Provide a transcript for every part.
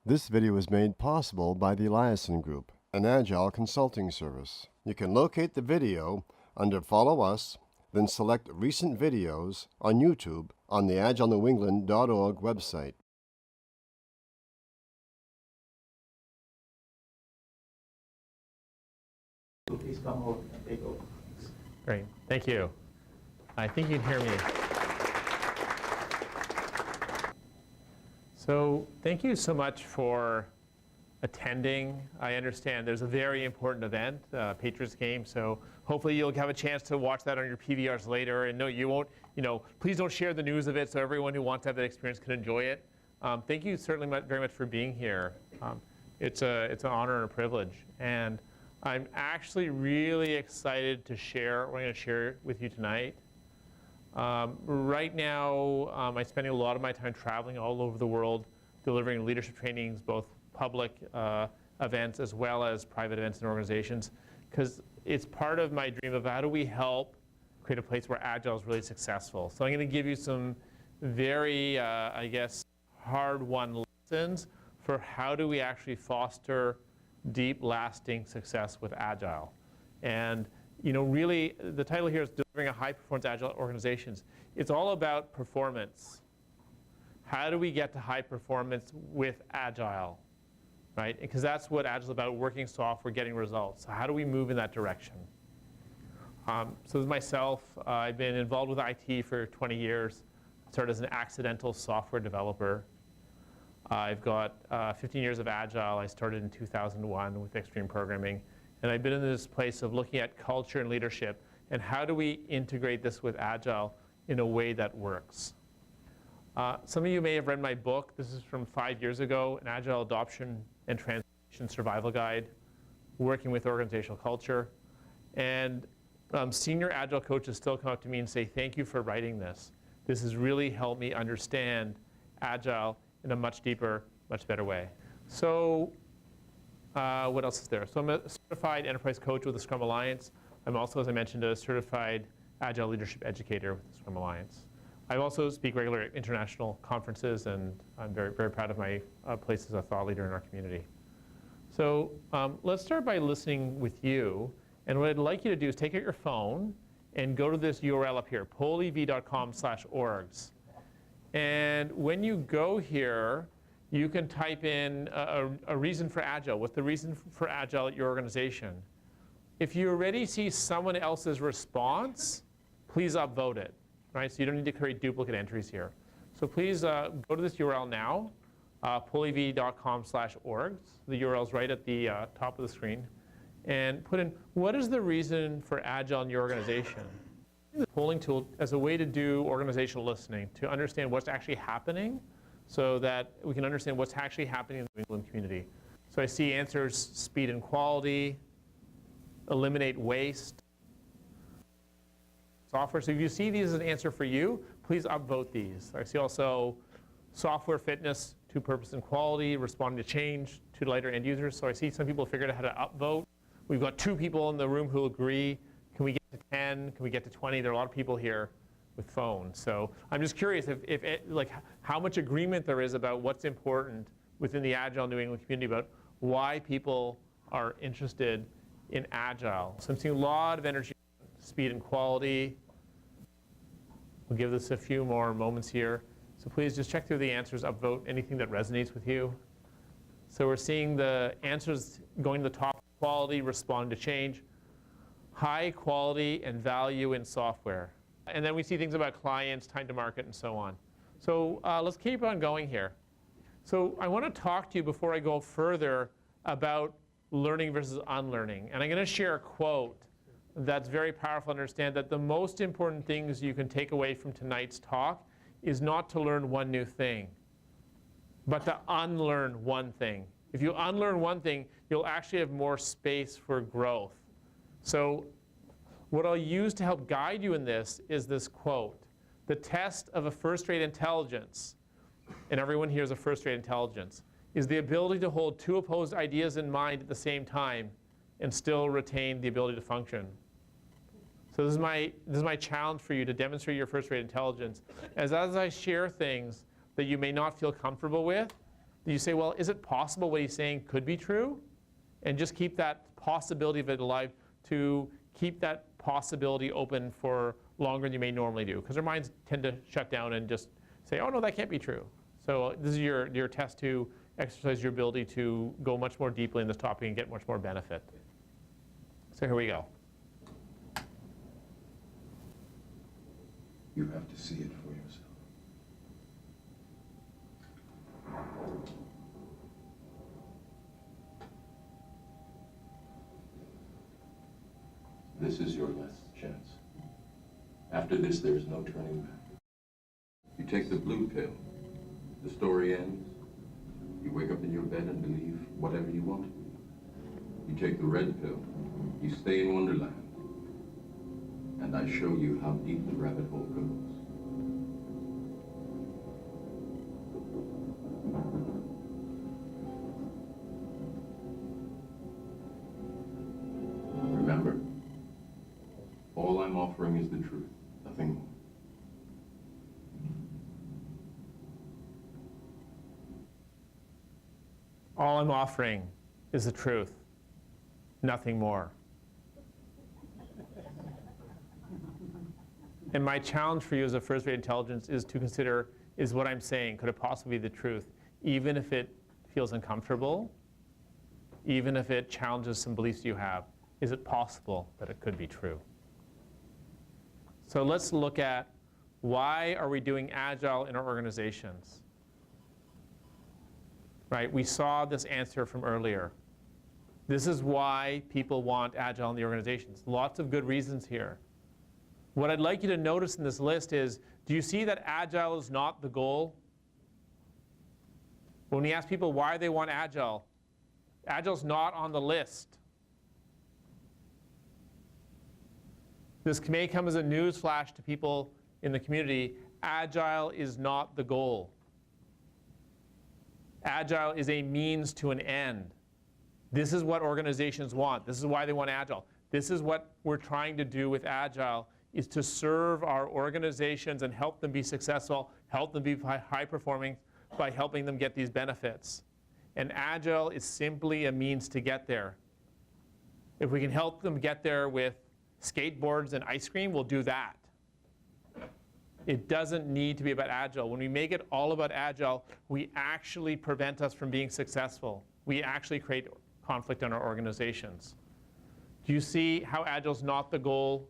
This video is made possible by the Eliason Group, an Agile consulting service. You can locate the video under Follow Us, then select Recent Videos on YouTube on the agilenewengland.org website. Please come over and take over. Great, thank you. I think you can hear me. So thank you so much for attending. I understand there's a very important event, Patriots game, so hopefully you'll have a chance to watch that on your PVRs later. And no, you won't, please don't share the news of it so everyone who wants to have that experience can enjoy it. Thank you certainly very much for being here. It's an honor and a privilege. And I'm actually really excited to share what I'm going to share with you tonight. Right now, I'm spending a lot of my time traveling all over the world, delivering leadership trainings, both public events as well as private events and organizations, because it's part of my dream of how do we help create a place where Agile is really successful. So I'm going to give you some very, I guess, hard-won lessons for how do we actually foster deep, lasting success with Agile. And really, the title here is Delivering a High-Performance Agile Organizations. It's all about performance. How do we get to high performance with Agile, right? Because that's what Agile is about, working software, getting results. So how do we move in that direction? So this is myself. I've been involved with IT for 20 years. Started as an accidental software developer. I've got 15 years of Agile. I started in 2001 with extreme programming. And I've been in this place of looking at culture and leadership and how do we integrate this with Agile in a way that works. Some of you may have read my book. This is from 5 years ago, an Agile Adoption and Transition Survival Guide, working with organizational culture. And senior Agile coaches still come up to me and say, thank you for writing this. This has really helped me understand Agile in a much deeper, much better way. So what else is there? So I'm a certified enterprise coach with the Scrum Alliance. I'm also, as I mentioned, a certified Agile leadership educator with the Scrum Alliance. I also speak regularly at international conferences, and I'm very, very proud of my place as a thought leader in our community. So let's start by listening with you. And what I'd like you to do is take out your phone and go to this URL up here, polev.com/orgs. And when you go here, you can type in a reason for Agile. What's the reason for Agile at your organization? If you already see someone else's response, please upvote it, right? So you don't need to create duplicate entries here. So please go to this URL now, polev.com/orgs. The URL is right at the top of the screen. And put in, what is the reason for Agile in your organization? The polling tool as a way to do organizational listening, to understand what's actually happening so that we can understand what's actually happening in the New England community. So I see answers, speed and quality, eliminate waste, software. So if you see these as an answer for you, please upvote these. I see also software fitness, to purpose and quality, responding to change, to delight our end users. So I see some people figured out how to upvote. We've got 2 people in the room who agree. Can we get to 10? Can we get to 20? There are a lot of people here with phones. So I'm just curious like how much agreement there is about what's important within the Agile New England community about why people are interested in Agile. So I'm seeing a lot of energy, speed and quality. We'll give this a few more moments here. So please just check through the answers, upvote anything that resonates with you. So we're seeing the answers going to the top: quality, respond to change, high quality and value in software. And then we see things about clients, time to market, and so on. So let's keep on going here. So I want to talk to you before I go further about learning versus unlearning. And I'm going to share a quote that's very powerful to understand that the most important things you can take away from tonight's talk is not to learn one new thing, but to unlearn one thing. If you unlearn one thing, you'll actually have more space for growth. So what I'll use to help guide you in this is this quote: the test of a first-rate intelligence, and everyone here is a first-rate intelligence, is the ability to hold 2 opposed ideas in mind at the same time and still retain the ability to function. So this is my challenge for you to demonstrate your first-rate intelligence. As I share things that you may not feel comfortable with, you say, well, is it possible what he's saying could be true? And just keep that possibility of it alive, to keep that possibility open for longer than you may normally do. Because our minds tend to shut down and just say, oh no, that can't be true. So this is your test to exercise your ability to go much more deeply in this topic and get much more benefit. So here we go. You have to see it for yourself. This is your last chance. After this, there is no turning back. You take the blue pill. The story ends. You wake up in your bed and believe whatever you want. You take the red pill. You stay in Wonderland. And I show you how deep the rabbit hole goes. Remember, all I'm offering is the truth, nothing more. All I'm offering is the truth, nothing more. And my challenge for you as a first-rate intelligence is to consider, is what I'm saying, could it possibly be the truth? Even if it feels uncomfortable, even if it challenges some beliefs you have, is it possible that it could be true? So let's look at, why are we doing Agile in our organizations? Right, we saw this answer from earlier. This is why people want Agile in the organizations. Lots of good reasons here. What I'd like you to notice in this list is, do you see that Agile is not the goal? When we ask people why they want Agile, Agile's not on the list. This may come as a news flash to people in the community. Agile is not the goal. Agile is a means to an end. This is what organizations want. This is why they want Agile. This is what we're trying to do with Agile, is to serve our organizations and help them be successful, help them be high performing by helping them get these benefits. And Agile is simply a means to get there. If we can help them get there with skateboards and ice cream, we'll do that. It doesn't need to be about Agile. When we make it all about Agile, we actually prevent us from being successful. We actually create conflict in our organizations. Do you see how Agile's not the goal?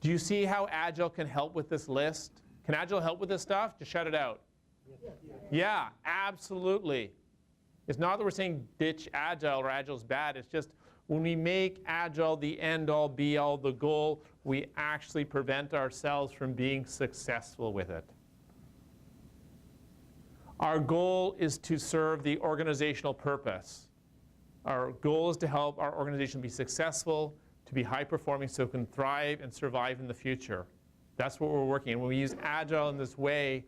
Do you see how Agile can help with this list? Can Agile help with this stuff? Just shout it out. Yeah, absolutely. It's not that we're saying ditch Agile or Agile's bad. It's just when we make Agile the end-all, be-all, the goal, we actually prevent ourselves from being successful with it. Our goal is to serve the organizational purpose. Our goal is to help our organization be successful, to be high-performing so it can thrive and survive in the future. That's what we're working on. When we use Agile in this way,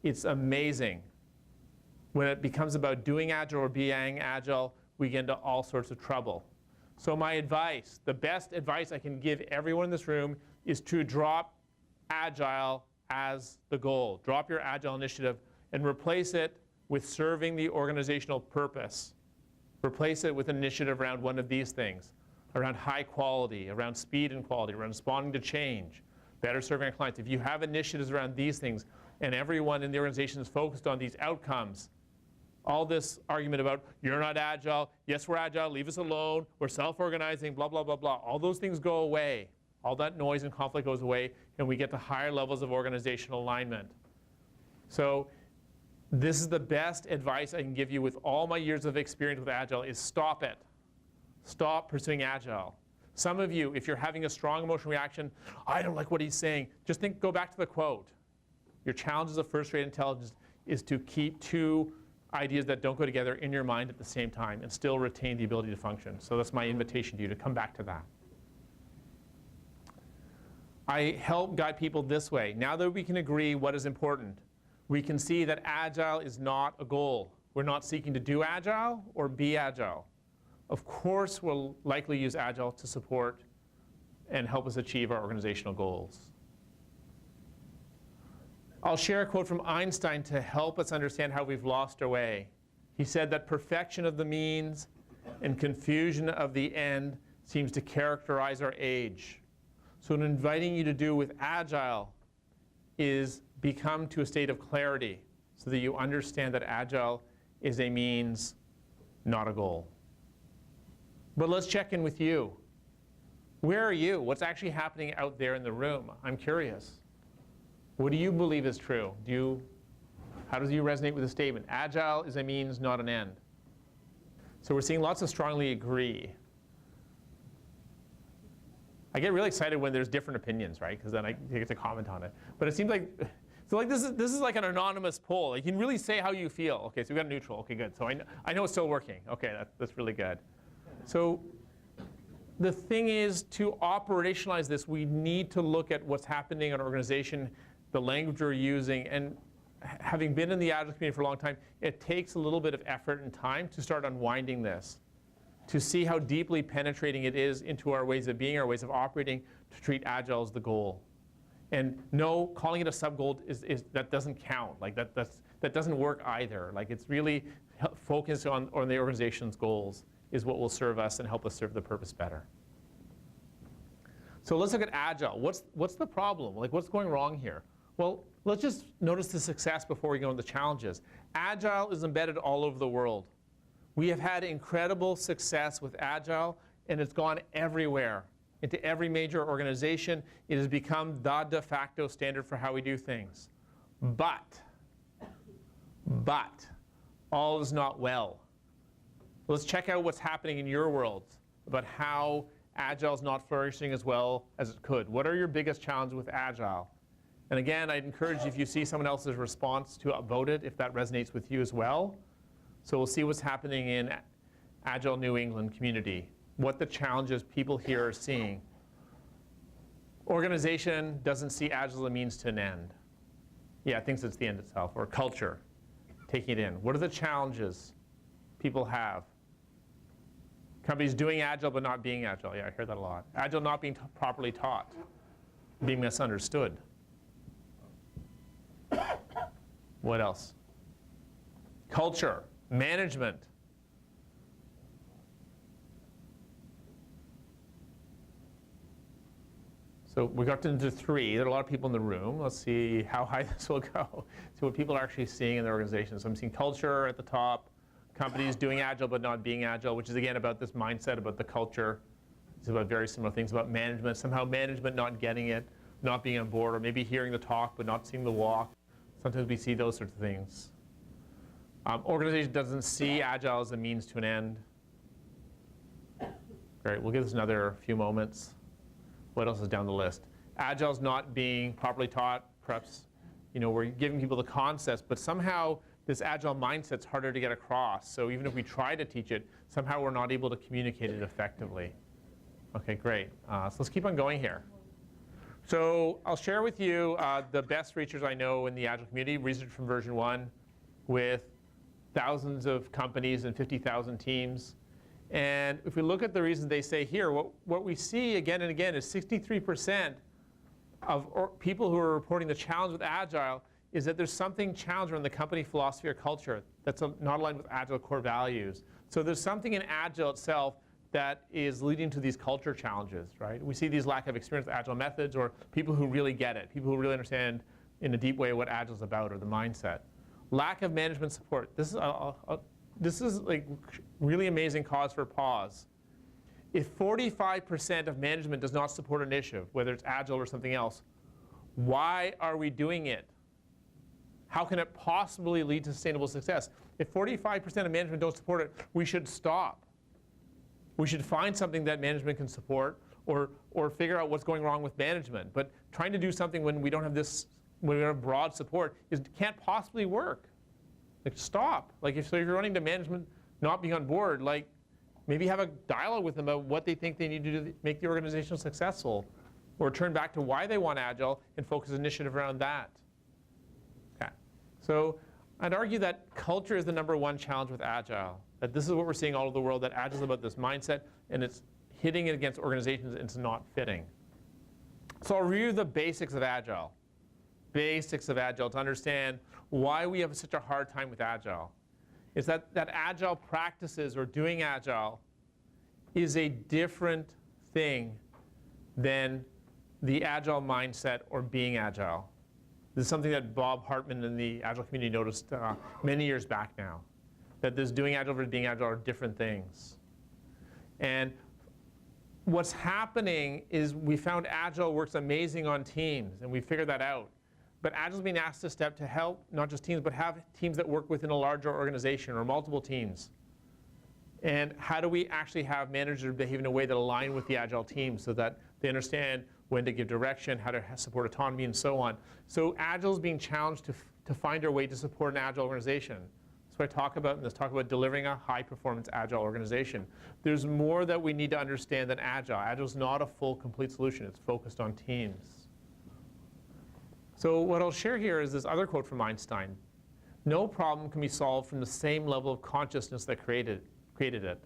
it's amazing. When it becomes about doing Agile or being Agile, we get into all sorts of trouble. So my advice, the best advice I can give everyone in this room, is to drop Agile as the goal. Drop your Agile initiative and replace it with serving the organizational purpose. Replace it with an initiative around one of these things, around high quality, around speed and quality, around responding to change, better serving our clients. If you have initiatives around these things and everyone in the organization is focused on these outcomes, all this argument about, you're not Agile, yes, we're Agile, leave us alone, we're self-organizing, blah, blah, blah, blah. All those things go away. All that noise and conflict goes away, and we get to higher levels of organizational alignment. So this is the best advice I can give you with all my years of experience with Agile, is stop it. Stop pursuing Agile. Some of you, if you're having a strong emotional reaction, I don't like what he's saying, just go back to the quote. Your challenge as a first-rate intelligence is to keep two ideas that don't go together in your mind at the same time and still retain the ability to function. So that's my invitation to you, to come back to that. I help guide people this way. Now that we can agree what is important, we can see that Agile is not a goal. We're not seeking to do Agile or be Agile. Of course, we'll likely use Agile to support and help us achieve our organizational goals. I'll share a quote from Einstein to help us understand how we've lost our way. He said that perfection of the means and confusion of the end seems to characterize our age. So what I'm inviting you to do with Agile is become to a state of clarity so that you understand that Agile is a means, not a goal. But let's check in with you. Where are you? What's actually happening out there in the room? I'm curious. What do you believe is true? How does you resonate with the statement? Agile is a means, not an end. So we're seeing lots of strongly agree. I get really excited when there's different opinions, right? Because then I get to comment on it. But it seems like, so like this is like an anonymous poll. Like you can really say how you feel. Okay, so we got neutral. Okay, good. So I know it's still working. Okay, that's really good. So the thing is, to operationalize this, we need to look at what's happening in our organization, the language we're using, and having been in the Agile community for a long time, it takes a little bit of effort and time to start unwinding this, to see how deeply penetrating it is into our ways of being, our ways of operating, to treat Agile as the goal. And no, calling it a sub-goal that doesn't count. Like that doesn't work either. Like it's really focused on the organization's goals is what will serve us and help us serve the purpose better. So let's look at Agile. What's the problem? Like what's going wrong here? Well, let's just notice the success before we go into the challenges. Agile is embedded all over the world. We have had incredible success with Agile, and it's gone everywhere, into every major organization. It has become the de facto standard for how we do things. But, all is not well. Let's check out what's happening in your world about how Agile is not flourishing as well as it could. What are your biggest challenges with Agile? And again, I'd encourage you, if you see someone else's response, to upvote it if that resonates with you as well. So we'll see what's happening in Agile New England community, what the challenges people here are seeing. Organization doesn't see Agile as a means to an end. Yeah, it thinks it's the end itself. Or culture, taking it in. What are the challenges people have? Companies doing Agile but not being Agile. Yeah, I hear that a lot. Agile not being properly taught, being misunderstood. What else? Culture, management. So we got into 3. There are a lot of people in the room. Let's see how high this will go. See what people are actually seeing in their organizations. So I'm seeing culture at the top, companies doing Agile but not being Agile, which is again about this mindset, about the culture. It's about very similar things about management. Somehow management not getting it, not being on board, or maybe hearing the talk but not seeing the walk. Sometimes we see those sorts of things. Organization doesn't see Agile as a means to an end. Great, we'll give this another few moments. What else is down the list? Agile is not being properly taught. Perhaps, we're giving people the concepts, but somehow this Agile mindset's harder to get across. So even if we try to teach it, somehow we're not able to communicate it effectively. Okay, great. So let's keep on going here. So I'll share with you the best researchers I know in the Agile community, research from version 1 with thousands of companies and 50,000 teams. And if we look at the reasons they say here, what we see again and again is 63% of people who are reporting the challenge with Agile is that there's something challenging in the company philosophy or culture that's not aligned with Agile core values. So there's something in Agile itself that is leading to these culture challenges, right? We see these lack of experience with Agile methods, or people who really get it, people who really understand in a deep way what Agile is about, or the mindset. Lack of management support. This is like really amazing cause for pause. If 45% of management does not support an initiative, whether it's Agile or something else, why are we doing it? How can it possibly lead to sustainable success? If 45% of management don't support it, we should stop. We should find something that management can support, or figure out what's going wrong with management. But trying to do something when we don't have this, when we don't have broad support, can't possibly work. Like, stop. Like, if you're running to management not being on board, like, maybe have a dialogue with them about what they think they need to do to make the organization successful, or turn back to why they want Agile and focus initiative around that. Okay. So I'd argue that culture is the #1 challenge with Agile. That this is what we're seeing all over the world, that Agile is about this mindset, and it's hitting it against organizations, and it's not fitting. So I'll review the basics of Agile. Basics of Agile to understand why we have such a hard time with Agile. is that Agile practices or doing Agile is a different thing than the Agile mindset or being Agile. This is something that Bob Hartman in the Agile community noticed many years back now, that this doing Agile versus being Agile are different things. And what's happening is we found Agile works amazing on teams, and we figured that out. But Agile's being asked to step to help not just teams, but have teams that work within a larger organization or multiple teams. And how do we actually have managers behave in a way that align with the Agile team so that they understand when to give direction, how to support autonomy, and so on. So Agile is being challenged to find our way to support an Agile organization. That's what I talk about, and let's talk about delivering a high-performance Agile organization. There's more that we need to understand than Agile. Agile is not a full, complete solution. It's focused on teams. So what I'll share here is this other quote from Einstein. No problem can be solved from the same level of consciousness that created it.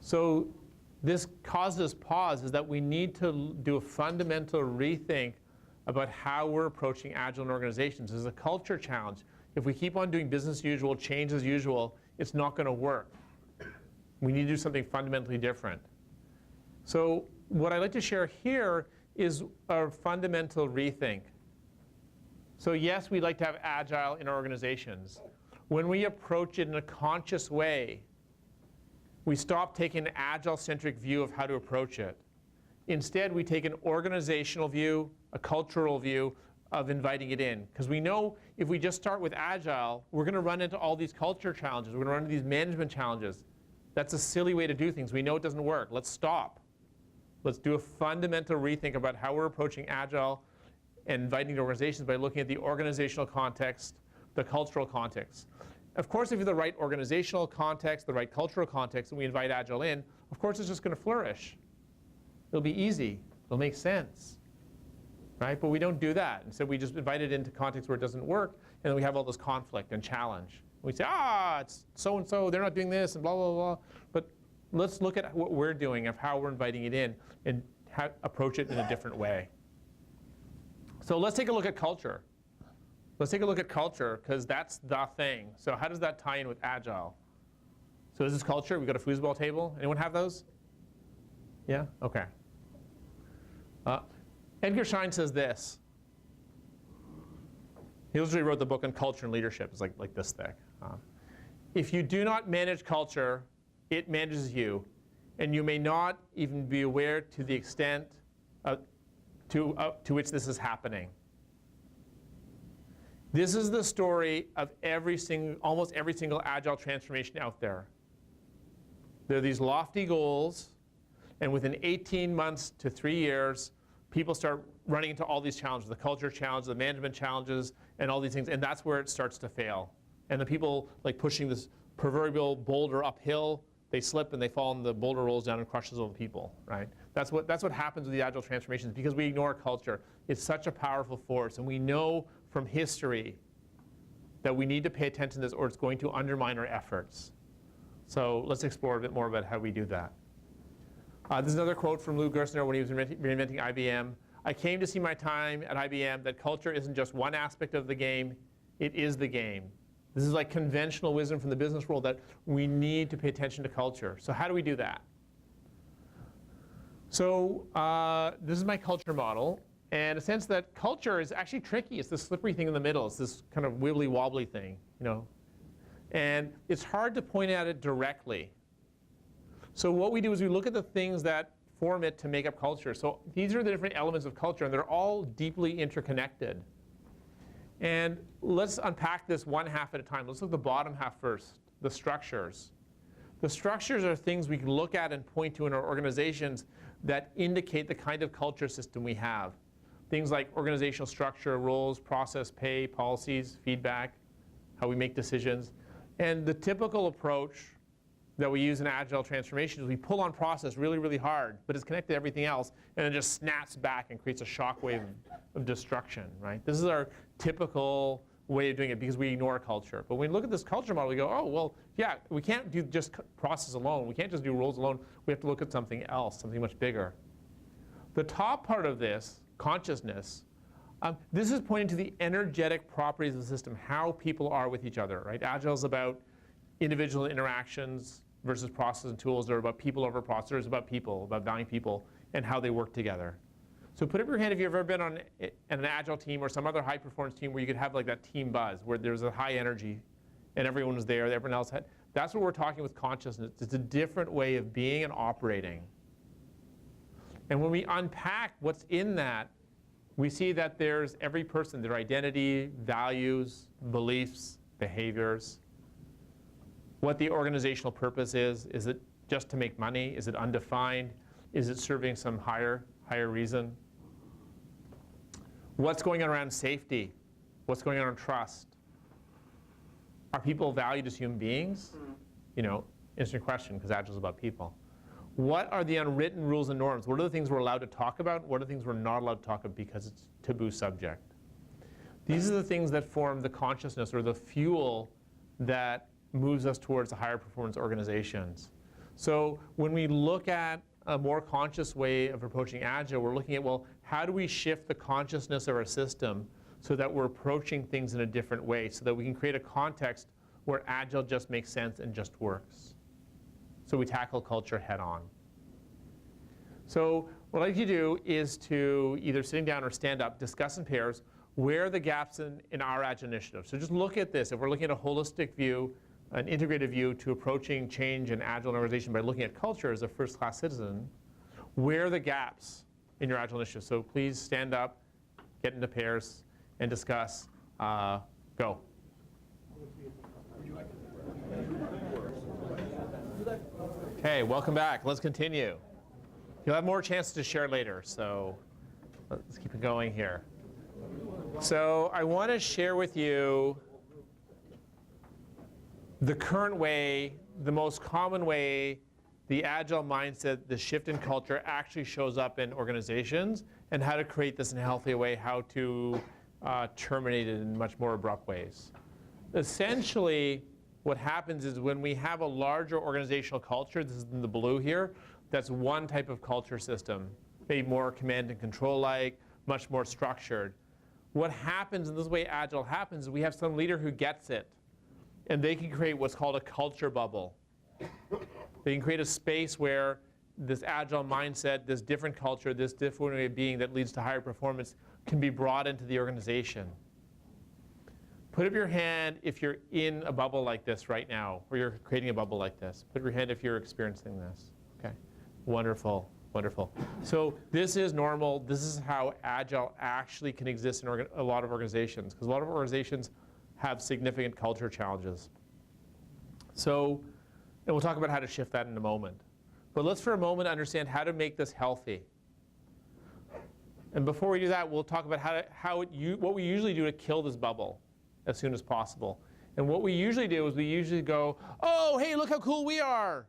So this causes pause is that we need to do a fundamental rethink about how we're approaching Agile in organizations. There's a culture challenge. If we keep on doing business as usual, change as usual, it's not going to work. We need to do something fundamentally different. So what I'd like to share here is a fundamental rethink. So yes, we'd like to have Agile in our organizations. When we approach it in a conscious way, we stop taking an Agile-centric view of how to approach it. Instead, we take an organizational view, a cultural view of inviting it in. Because we know if we just start with Agile, we're going to run into all these culture challenges. We're going to run into these management challenges. That's a silly way to do things. We know it doesn't work. Let's stop. Let's do a fundamental rethink about how we're approaching Agile and inviting organizations by looking at the organizational context, the cultural context. Of course, if you have the right organizational context, the right cultural context, and we invite Agile in, of course it's just going to flourish. It'll be easy. It'll make sense. Right? But we don't do that. Instead, we just invite it into context where it doesn't work, and then we have all this conflict and challenge. We say, it's so-and-so, they're not doing this, and blah, blah, blah. But let's look at what we're doing, of how we're inviting it in, and approach it in a different way. So let's take a look at culture. Let's take a look at culture, because that's the thing. So how does that tie in with Agile? So this is culture. We've got a foosball table. Anyone have those? Yeah? OK. Edgar Schein says this. He literally wrote the book on culture and leadership. It's like this thick. If you do not manage culture, it manages you. And you may not even be aware to the extent to which this is happening. This is the story of almost every single Agile transformation out there. There are these lofty goals, and within 18 months to 3 years, people start running into all these challenges, the culture challenges, the management challenges, and all these things, and that's where it starts to fail. And the people like pushing this proverbial boulder uphill, they slip and they fall, and the boulder rolls down and crushes all the people, right? That's what happens with the Agile transformations, because we ignore culture. It's such a powerful force, and we know from history that we need to pay attention to this, or it's going to undermine our efforts. So let's explore a bit more about how we do that. This is another quote from Lou Gerstner when he was reinventing IBM. I came to see my time at IBM that culture isn't just one aspect of the game, it is the game. This is like conventional wisdom from the business world that we need to pay attention to culture. So how do we do that? So this is my culture model. And a sense that culture is actually tricky. It's this slippery thing in the middle. It's this kind of wibbly wobbly thing, And it's hard to point at it directly. So what we do is we look at the things that form it to make up culture. So these are the different elements of culture, and they're all deeply interconnected. And let's unpack this one half at a time. Let's look at the bottom half first, the structures. The structures are things we can look at and point to in our organizations that indicate the kind of culture system we have. Things like organizational structure, roles, process, pay, policies, feedback, how we make decisions. And the typical approach that we use in Agile transformation is we pull on process really, really hard, but it's connected to everything else, and then just snaps back and creates a shockwave of destruction, right? This is our typical way of doing it because we ignore culture. But when we look at this culture model, we go, oh, well, yeah, we can't do just process alone. We can't just do roles alone. We have to look at something else, something much bigger. The top part of this, consciousness, This is pointing to the energetic properties of the system, how people are with each other, right? Agile is about individual interactions versus process and tools. They're about people over process, about people, about valuing people, and how they work together. So put up your hand if you've ever been on an Agile team or some other high-performance team where you could have like that team buzz, where there's a high energy, and everyone was there, everyone else had. That's what we're talking with consciousness. It's a different way of being and operating. And when we unpack what's in that, we see that there's every person, their identity, values, beliefs, behaviors, what the organizational purpose is. Is it just to make money? Is it undefined? Is it serving some higher reason? What's going on around safety? What's going on around trust? Are people valued as human beings? You know, interesting question, because Agile is about people. What are the unwritten rules and norms? What are the things we're allowed to talk about? What are the things we're not allowed to talk about because it's a taboo subject? These are the things that form the consciousness or the fuel that moves us towards the higher performance organizations. So when we look at a more conscious way of approaching Agile, we're looking at, well, how do we shift the consciousness of our system so that we're approaching things in a different way, so that we can create a context where Agile just makes sense and just works. So we tackle culture head on. So what I'd like you to do is to either sitting down or stand up, discuss in pairs, where are the gaps in our Agile initiative. So just look at this. If we're looking at a holistic view, an integrated view to approaching change in Agile organization by looking at culture as a first-class citizen, where are the gaps in your Agile initiative? So please stand up, get into pairs, and discuss. Go. Okay, welcome back. Let's continue. You'll have more chances to share later, so let's keep it going here. So I want to share with you the current way, the most common way the Agile mindset, the shift in culture actually shows up in organizations, and how to create this in a healthy way, how to terminate it in much more abrupt ways. Essentially, what happens is when we have a larger organizational culture, this is in the blue here, that's one type of culture system, maybe more command and control like, much more structured. What happens, and this is the way Agile happens, is we have some leader who gets it, and they can create what's called a culture bubble. They can create a space where this Agile mindset, this different culture, this different way of being that leads to higher performance can be brought into the organization. Put up your hand if you're in a bubble like this right now, or you're creating a bubble like this. Put up your hand if you're experiencing this. Okay, wonderful, wonderful. So this is normal. This is how Agile actually can exist in a lot of organizations, because a lot of organizations have significant culture challenges. So, and we'll talk about how to shift that in a moment. But let's for a moment understand how to make this healthy. And before we do that, we'll talk about what we usually do to kill this bubble as soon as possible. And what we usually do is we usually go, oh, hey, look how cool we are.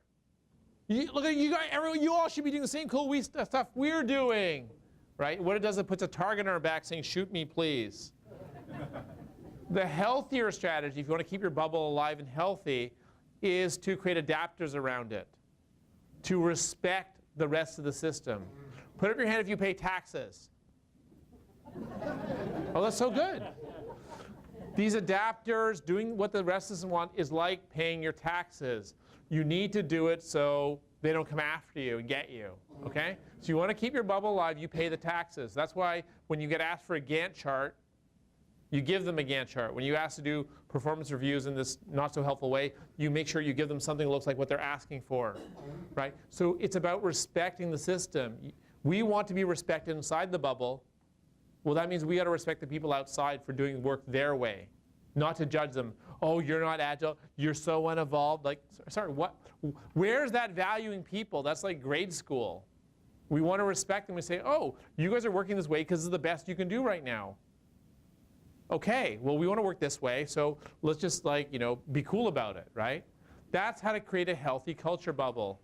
Look at you guys, everyone, you all should be doing the same cool stuff we're doing, right? What it does, it puts a target on our back saying, shoot me, please. The healthier strategy, if you want to keep your bubble alive and healthy, is to create adapters around it, to respect the rest of the system. Put up your hand if you pay taxes. Oh, that's so good. These adapters, doing what the rest of us want, is like paying your taxes. You need to do it so they don't come after you and get you, okay? So you want to keep your bubble alive, you pay the taxes. That's why when you get asked for a Gantt chart, you give them a Gantt chart. When you ask to do performance reviews in this not so helpful way, you make sure you give them something that looks like what they're asking for, right? So it's about respecting the system. We want to be respected inside the bubble. Well, that means we got to respect the people outside for doing work their way, not to judge them. Oh, you're not Agile. You're so unevolved. Like, sorry, what? Where's that valuing people? That's like grade school. We want to respect them. We say, oh, you guys are working this way because it's the best you can do right now. Okay, well, we want to work this way, so let's just be cool about it, right? That's how to create a healthy culture bubble.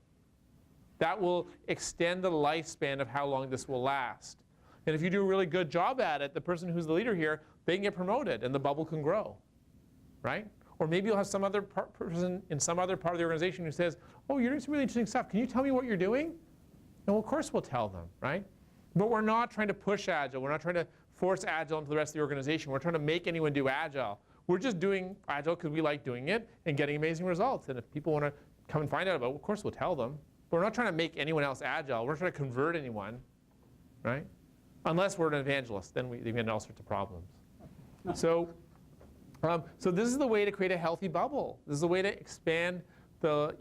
That will extend the lifespan of how long this will last. And if you do a really good job at it, the person who's the leader here, they can get promoted and the bubble can grow, right? Or maybe you'll have some other person in some other part of the organization who says, oh, you're doing some really interesting stuff. Can you tell me what you're doing? And well, of course we'll tell them, right? But we're not trying to push Agile. We're not trying to force Agile into the rest of the organization. We're trying to make anyone do Agile. We're just doing Agile because we like doing it and getting amazing results. And if people want to come and find out about it, of course we'll tell them. But we're not trying to make anyone else Agile. We're not trying to convert anyone, right? Unless we're an evangelist, then we get all sorts of problems. So this is the way to create a healthy bubble. This is the way to expand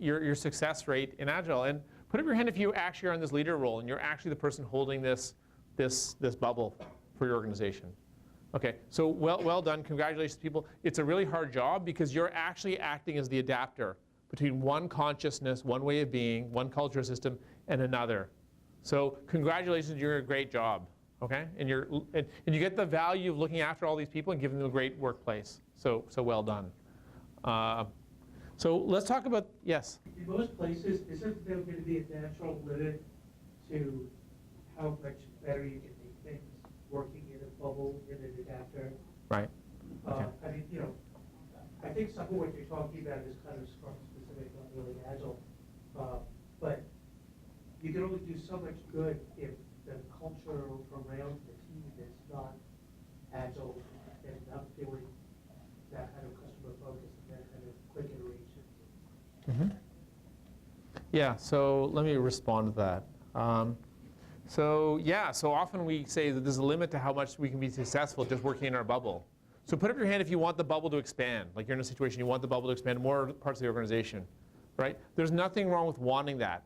your success rate in Agile. And put up your hand if you actually are in this leader role and you're actually the person holding this bubble for your organization. Okay, so well done. Congratulations, people. It's a really hard job because you're actually acting as the adapter between one consciousness, one way of being, one culture system, and another. So congratulations, you're a great job. Okay, and you get the value of looking after all these people and giving them a great workplace. So well done. So let's talk about, yes? In most places, isn't there going to be a natural limit to how much better you can make things working in a bubble, in an adapter? Right. Okay. I mean, I think some of what you're talking about is kind of Scrum specific, not really Agile. But you can only do so much good if the culture around the team is not Agile and not feeling that kind of customer focus and that kind of quick iteration. Yeah, so let me respond to that. So often we say that there's a limit to how much we can be successful just working in our bubble. So put up your hand if you want the bubble to expand. Like you're in a situation you want the bubble to expand to more parts of the organization, right? There's nothing wrong with wanting that.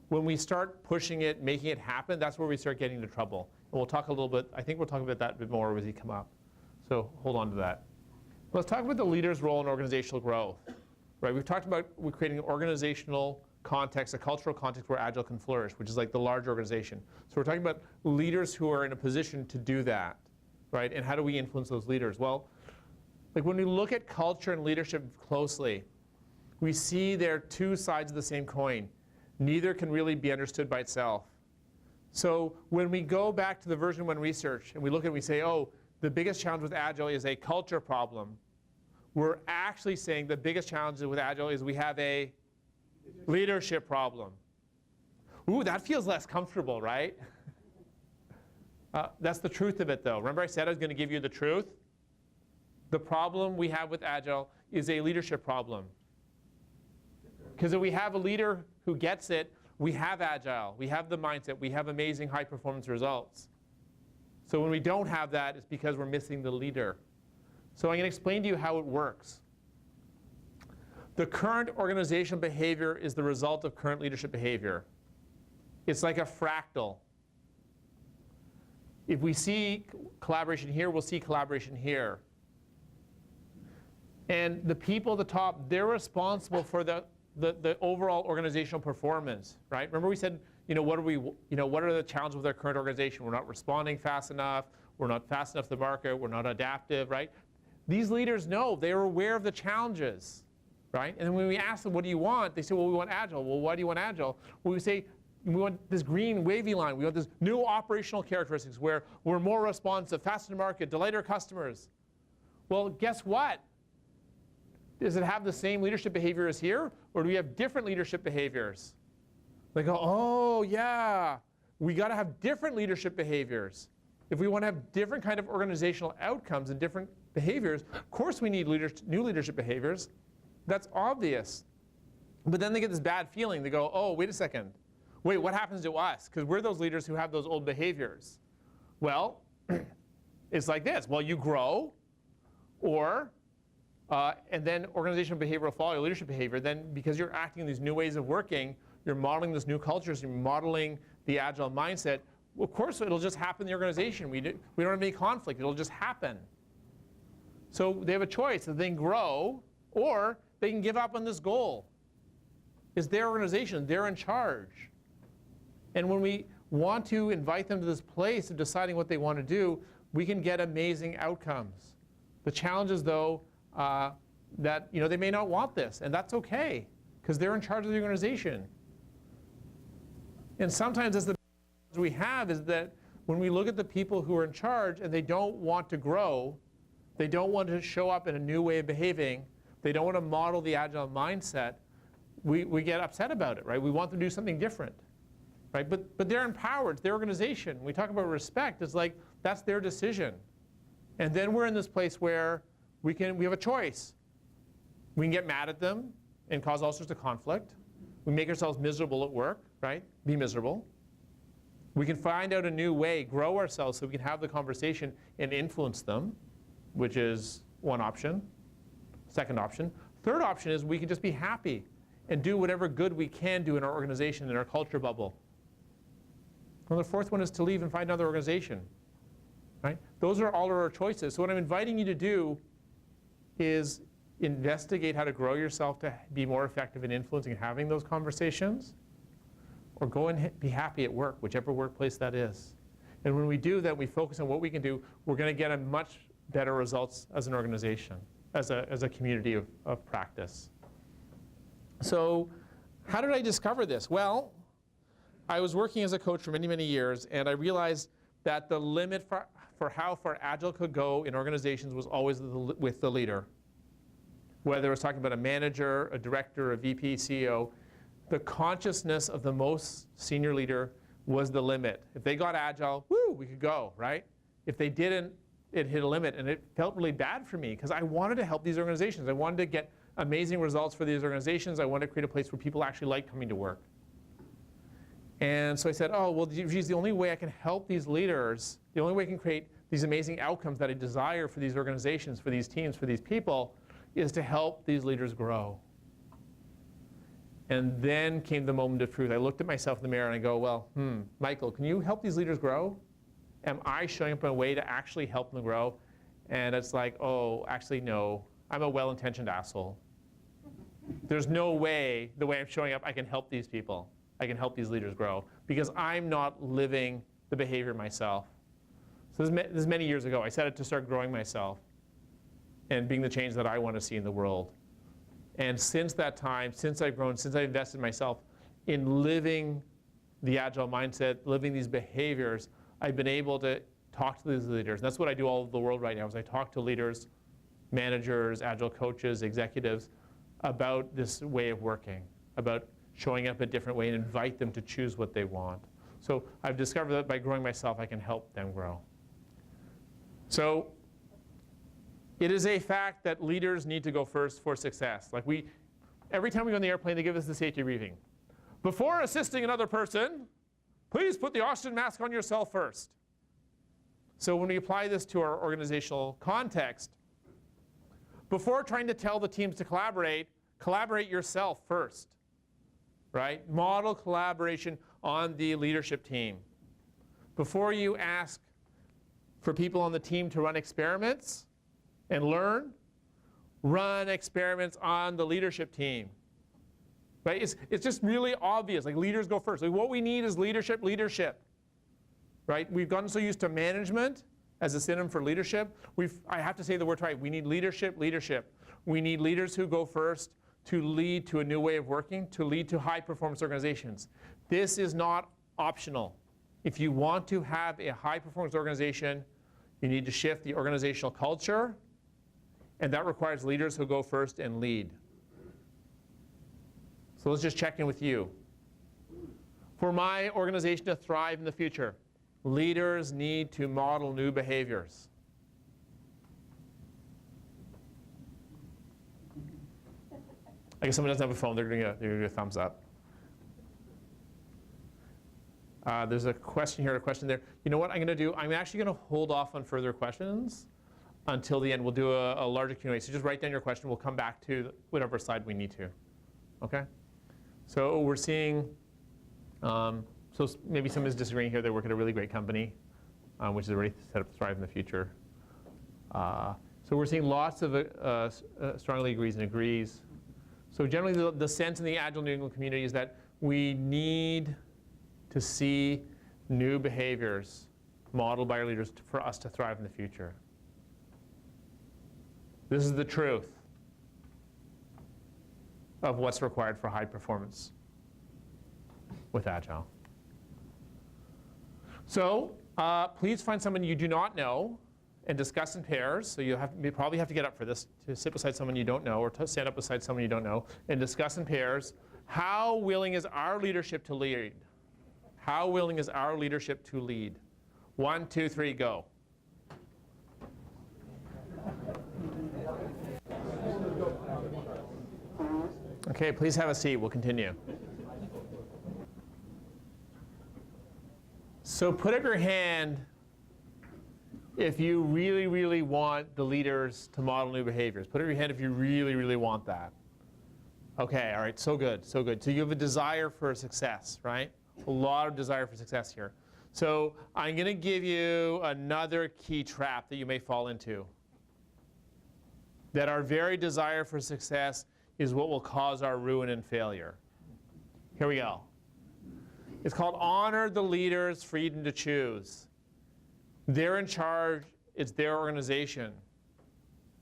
When we start pushing it, making it happen, that's where we start getting into trouble. And we'll talk a little bit, I think we'll talk about that a bit more as we come up. So hold on to that. Let's talk about the leader's role in organizational growth. Right, we've talked about creating an organizational context, a cultural context where Agile can flourish, which is like the large organization. So we're talking about leaders who are in a position to do that, right? And how do we influence those leaders? Well, like when we look at culture and leadership closely, we see they're two sides of the same coin. Neither can really be understood by itself. So when we go back to the version 1 research and we look at it, we say, oh, the biggest challenge with Agile is a culture problem. We're actually saying the biggest challenge with Agile is we have a leadership problem. Ooh, that feels less comfortable, right? That's the truth of it, though. Remember I said I was going to give you the truth? The problem we have with Agile is a leadership problem. Because if we have a leader who gets it, we have Agile, we have the mindset, we have amazing high-performance results. So when we don't have that, it's because we're missing the leader. So I'm going to explain to you how it works. The current organizational behavior is the result of current leadership behavior. It's like a fractal. If we see collaboration here, we'll see collaboration here. And the people at the top, they're responsible for the overall organizational performance, right? Remember we said, what are the challenges with our current organization? We're not responding fast enough. We're not fast enough to the market. We're not adaptive, right? These leaders know, they are aware of the challenges, right? And then when we ask them, what do you want? They say, well, we want Agile. Well, why do you want Agile? Well, we say, we want this green wavy line. We want this new operational characteristics where we're more responsive, faster to market, delight our customers. Well, guess what? Does it have the same leadership behavior as here? Or do we have different leadership behaviors? They go, oh, yeah, we got to have different leadership behaviors. If we want to have different kind of organizational outcomes and different behaviors, of course we need new leadership behaviors. That's obvious. But then they get this bad feeling. They go, oh, wait a second. Wait, what happens to us? Because we're those leaders who have those old behaviors. Well, it's like this. Well, you grow, and then organizational behavior will follow your leadership behavior. Then because you're acting in these new ways of working, you're modeling this new cultures, you're modeling the Agile mindset, well, of course it'll just happen in the organization. We don't have any conflict. It'll just happen. So they have a choice. They can grow, or they can give up on this goal. It's their organization. They're in charge. And when we want to invite them to this place of deciding what they want to do, we can get amazing outcomes. The challenge is, though, that they may not want this, and that's okay, because they're in charge of the organization. And sometimes that's the we have is that when we look at the people who are in charge and they don't want to grow, they don't want to show up in a new way of behaving, they don't want to model the Agile mindset, we get upset about it, right? We want them to do something different, right? But they're empowered, it's their organization. When we talk about respect, it's like That's their decision. And then we're in this place where we have a choice. We can get mad at them and cause all sorts of conflict. We make ourselves miserable at work, right? Be miserable. We can find out a new way, grow ourselves so we can have the conversation and influence them, which is one option. Second option. Third option is we can just be happy and do whatever good we can do in our organization, in our culture bubble. And the fourth one is to leave and find another organization. Right? Those are all of our choices. So what I'm inviting you to do is investigate how to grow yourself to be more effective in influencing and having those conversations, or go and be happy at work, whichever workplace that is. And when we do that, we focus on what we can do, we're going to get a much better results as an organization, as a community of practice. So how did I discover this? Well, I was working as a coach for many, many years, and I realized that the limit for how far Agile could go in organizations was always with the leader. Whether it was talking about a manager, a director, a VP, CEO, the consciousness of the most senior leader was the limit. If they got Agile, woo, we could go, right? If they didn't, it hit a limit, and it felt really bad for me because I wanted to help these organizations. I wanted to get amazing results for these organizations. I wanted to create a place where people actually like coming to work. And so I said, oh, well, geez, the only way I can help these leaders, the only way I can create these amazing outcomes that I desire for these organizations, for these teams, for these people, is to help these leaders grow. And then came the moment of truth. I looked at myself in the mirror and I go, well, Michael, can you help these leaders grow? Am I showing up in a way to actually help them grow? And it's like, oh, actually, no. I'm a well-intentioned asshole. There's no way, the way I'm showing up, I can help these people. I can help these leaders grow because I'm not living the behavior myself. So this is many years ago. I set it to start growing myself and being the change that I want to see in the world. And since that time, since I've grown, since I've invested myself in living the Agile mindset, living these behaviors, I've been able to talk to these leaders. And that's what I do all over the world right now is I talk to leaders, managers, Agile coaches, executives about this way of working, about showing up a different way and invite them to choose what they want. So I've discovered that by growing myself, I can help them grow. So it is a fact that leaders need to go first for success. Like every time we go on the airplane, they give us the safety briefing. Before assisting another person, please put the oxygen mask on yourself first. So when we apply this to our organizational context, before trying to tell the teams to collaborate yourself first. Right? Model collaboration on the leadership team. Before you ask for people on the team to run experiments and learn, run experiments on the leadership team. Right? It's just really obvious. Like leaders go first. Like what we need is leadership. Right? We've gotten so used to management as a synonym for leadership. I have to say the word right. We need leadership. We need leaders who go first to lead to a new way of working, to lead to high-performance organizations. This is not optional. If you want to have a high-performance organization, you need to shift the organizational culture, and that requires leaders who go first and lead. So let's just check in with you. For my organization to thrive in the future, leaders need to model new behaviors. I guess someone doesn't have a phone, they're going to give a thumbs up. There's a question here, a question there. You know what I'm going to do? I'm actually going to hold off on further questions until the end. We'll do a larger Q&A. So just write down your question. We'll come back to whatever slide we need to. Okay? So we're seeing, so maybe someone is disagreeing here. They work at a really great company, which is already set up to thrive in the future. So we're seeing lots of strongly agrees and agrees. So generally the sense in the Agile New England community is that we need to see new behaviors modeled by our leaders for us to thrive in the future. This is the truth of what's required for high performance with Agile. So please find someone you do not know and discuss in pairs. So you probably have to get up for this, to sit beside someone you don't know or to stand up beside someone you don't know and discuss in pairs. How willing is our leadership to lead? How willing is our leadership to lead? 1, 2, 3, go. Okay, please have a seat. We'll continue. So put up your hand if you really, really want the leaders to model new behaviors. Put up your hand if you really, really want that. Okay, all right, so good, so good. So you have a desire for success, right? A lot of desire for success here. So I'm going to give you another key trap that you may fall into. That our very desire for success is what will cause our ruin and failure. Here we go. It's called honor the leader's freedom to choose. They're in charge. It's their organization.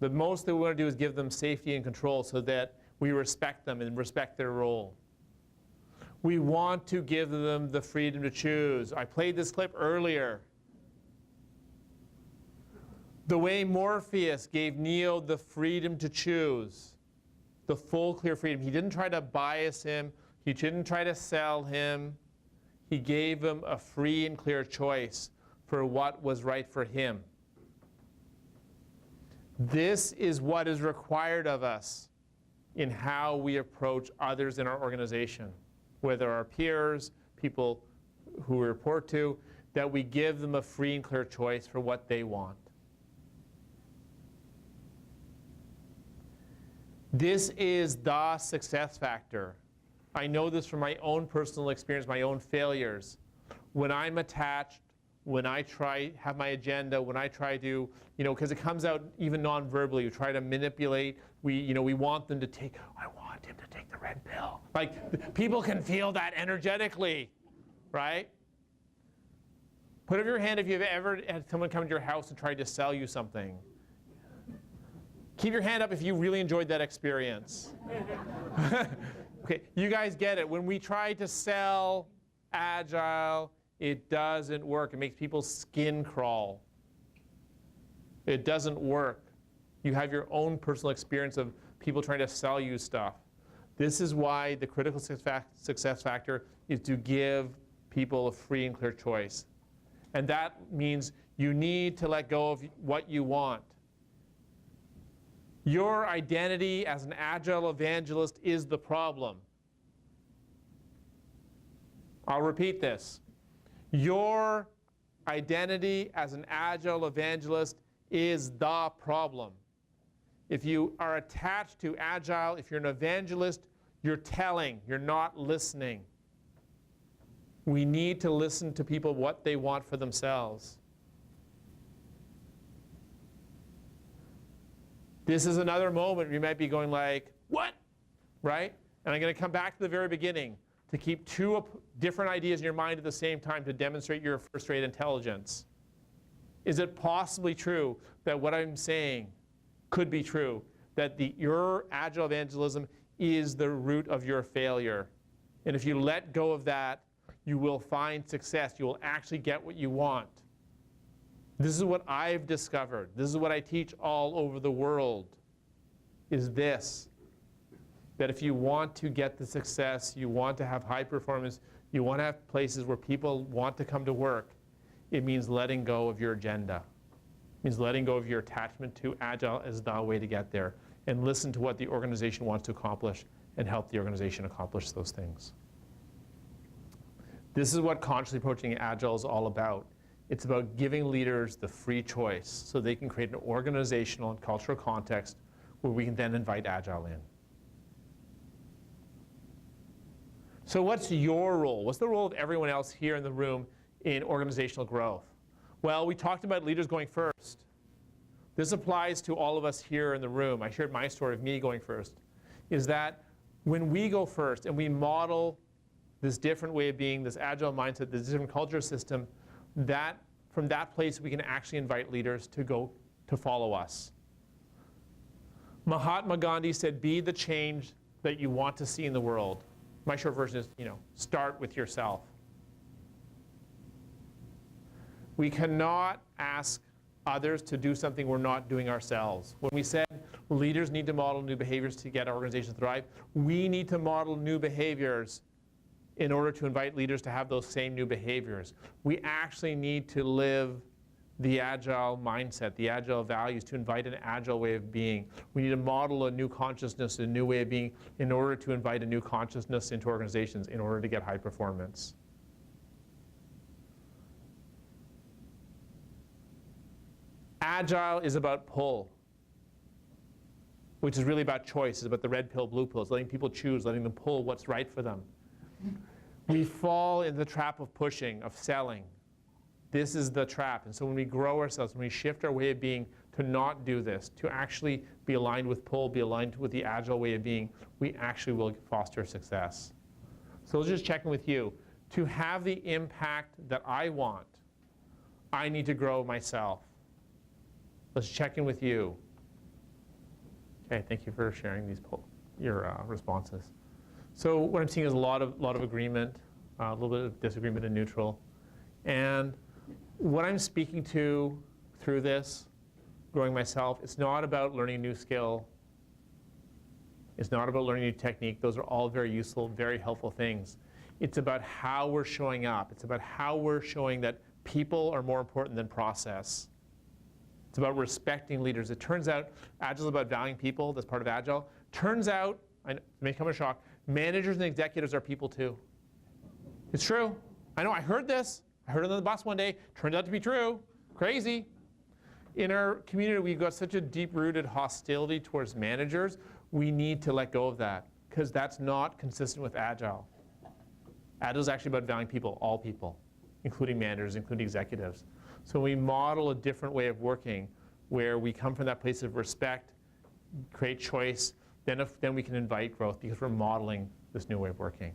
The most that we want to do is give them safety and control so that we respect them and respect their role. We want to give them the freedom to choose. I played this clip earlier. The way Morpheus gave Neo the freedom to choose, the full, clear freedom. He didn't try to bias him. He didn't try to sell him. He gave him a free and clear choice for what was right for him. This is what is required of us in how we approach others in our organization, whether our peers, people who we report to, that we give them a free and clear choice for what they want. This is the success factor. I know this from my own personal experience, my own failures. When I'm attached, when I have my agenda, when I try to, because it comes out even non-verbally, you try to manipulate, we want them to take, I want him to take the red pill. Like, people can feel that energetically, right? Put up your hand if you've ever had someone come to your house and tried to sell you something. Keep your hand up if you really enjoyed that experience. Okay, you guys get it. When we try to sell Agile, it doesn't work. It makes people's skin crawl. It doesn't work. You have your own personal experience of people trying to sell you stuff. This is why the critical success factor is to give people a free and clear choice. And that means you need to let go of what you want. Your identity as an Agile evangelist is the problem. I'll repeat this. Your identity as an Agile evangelist is the problem. If you are attached to Agile, if you're an evangelist, you're telling, you're not listening. We need to listen to people what they want for themselves. This is another moment you might be going like, what? Right? And I'm going to come back to the very beginning to keep two different ideas in your mind at the same time to demonstrate your first-rate intelligence. Is it possibly true that what I'm saying could be true, that your Agile evangelism is the root of your failure? And if you let go of that, you will find success. You will actually get what you want. This is what I've discovered. This is what I teach all over the world, is this, that if you want to get the success, you want to have high performance, you want to have places where people want to come to work, it means letting go of your agenda. It means letting go of your attachment to Agile as the way to get there, and listen to what the organization wants to accomplish and help the organization accomplish those things. This is what consciously approaching Agile is all about. It's about giving leaders the free choice so they can create an organizational and cultural context where we can then invite Agile in. So what's your role? What's the role of everyone else here in the room in organizational growth? Well, we talked about leaders going first. This applies to all of us here in the room. I shared my story of me going first, is that when we go first and we model this different way of being, this Agile mindset, this different culture system, that from that place we can actually invite leaders to follow us. Mahatma Gandhi said, be the change that you want to see in the world. My short version is, start with yourself. We cannot ask others to do something we're not doing ourselves. When we said leaders need to model new behaviors to get our organization to thrive, we need to model new behaviors in order to invite leaders to have those same new behaviors. We actually need to live the Agile mindset, the Agile values, to invite an Agile way of being. We need to model a new consciousness, a new way of being, in order to invite a new consciousness into organizations, in order to get high performance. Agile is about pull, which is really about choice. It's about the red pill, blue pill. It's letting people choose, letting them pull what's right for them. We fall in the trap of pushing, of selling. This is the trap. And so when we grow ourselves, when we shift our way of being to not do this, to actually be aligned with pull, be aligned with the Agile way of being, we actually will foster success. So let's just check in with you. To have the impact that I want, I need to grow myself. Let's check in with you. Okay, thank you for sharing your responses. So what I'm seeing is a lot of agreement, a little bit of disagreement and neutral. And what I'm speaking to through this, growing myself, it's not about learning a new skill. It's not about learning a new technique. Those are all very useful, very helpful things. It's about how we're showing up. It's about how we're showing that people are more important than process. It's about respecting leaders. It turns out Agile is about valuing people. That's part of Agile. Turns out, I know, it may come as a shock, managers and executives are people too. It's true. I know, I heard this. I heard it on the bus one day. Turned out to be true. Crazy. In our community, we've got such a deep-rooted hostility towards managers. We need to let go of that, because that's not consistent with Agile. Agile is actually about valuing people, all people, including managers, including executives. So we model a different way of working where we come from that place of respect, create choice, then we can invite growth because we're modeling this new way of working.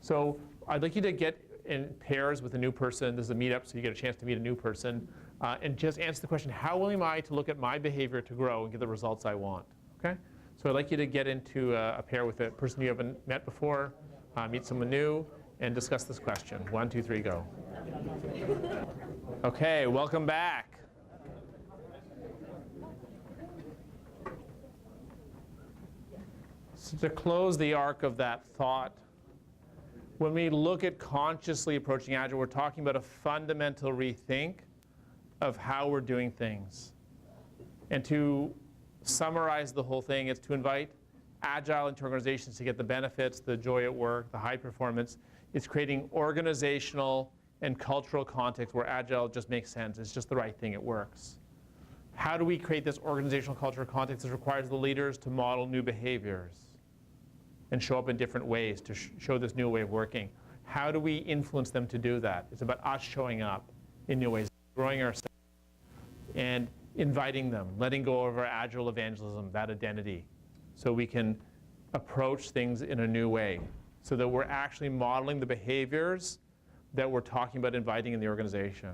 So I'd like you to get in pairs with a new person. This is a meetup, so you get a chance to meet a new person. And just answer the question, how willing am I to look at my behavior to grow and get the results I want? Okay? So I'd like you to get into a pair with a person you haven't met before, meet someone new, and discuss this question. 1, 2, 3, go. Okay, welcome back. So to close the arc of that thought, when we look at consciously approaching Agile, we're talking about a fundamental rethink of how we're doing things. And to summarize the whole thing, it's to invite Agile into organizations to get the benefits, the joy at work, the high performance. It's creating organizational and cultural context where Agile just makes sense. It's just the right thing. It works. How do we create this organizational cultural context? It requires the leaders to model new behaviors and show up in different ways to show this new way of working. How do we influence them to do that? It's about us showing up in new ways, growing ourselves, and inviting them, letting go of our Agile evangelism, that identity, so we can approach things in a new way, so that we're actually modeling the behaviors that we're talking about inviting in the organization.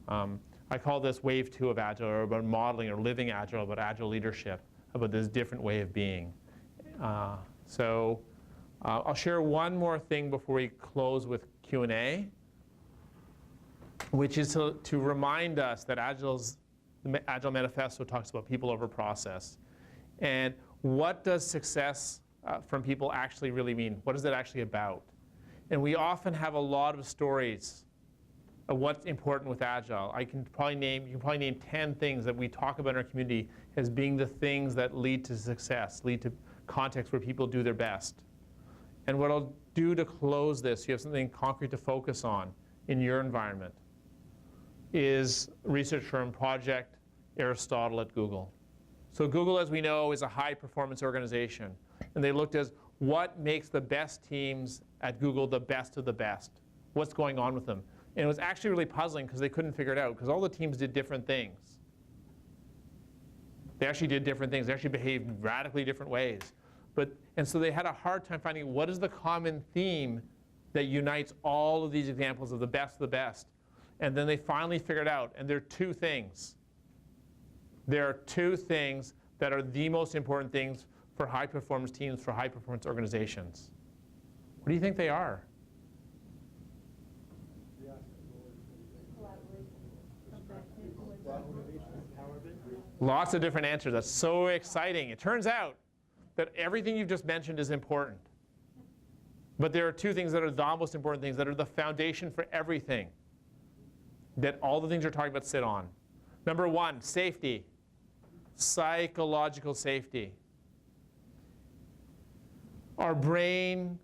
I call this wave 2 of Agile, or about modeling or living Agile, about Agile leadership, about this different way of being. So I'll share one more thing before we close with Q&A, which is to remind us that the Agile Manifesto talks about people over process. And what does success from people actually really mean? What is it actually about? And we often have a lot of stories of what's important with Agile. You can probably name 10 things that we talk about in our community as being the things that lead to success, lead to context where people do their best. And what I'll do to close this, you have something concrete to focus on in your environment, is research firm Project Aristotle at Google. So Google, as we know, is a high-performance organization. And they looked at what makes the best teams at Google the best of the best. What's going on with them? And it was actually really puzzling because they couldn't figure it out, because all the teams did different things. They actually did different things. They actually behaved in radically different ways. And so they had a hard time finding what is the common theme that unites all of these examples of the best. And then they finally figured out, and there are two things. There are two things that are the most important things for high-performance teams, for high-performance organizations. What do you think they are? Lots of different answers. That's so exciting. It turns out that everything you've just mentioned is important. But there are two things that are the most important things, that are the foundation for everything. that all the things you're talking about sit on. Number one, safety. Psychological safety. Our brain,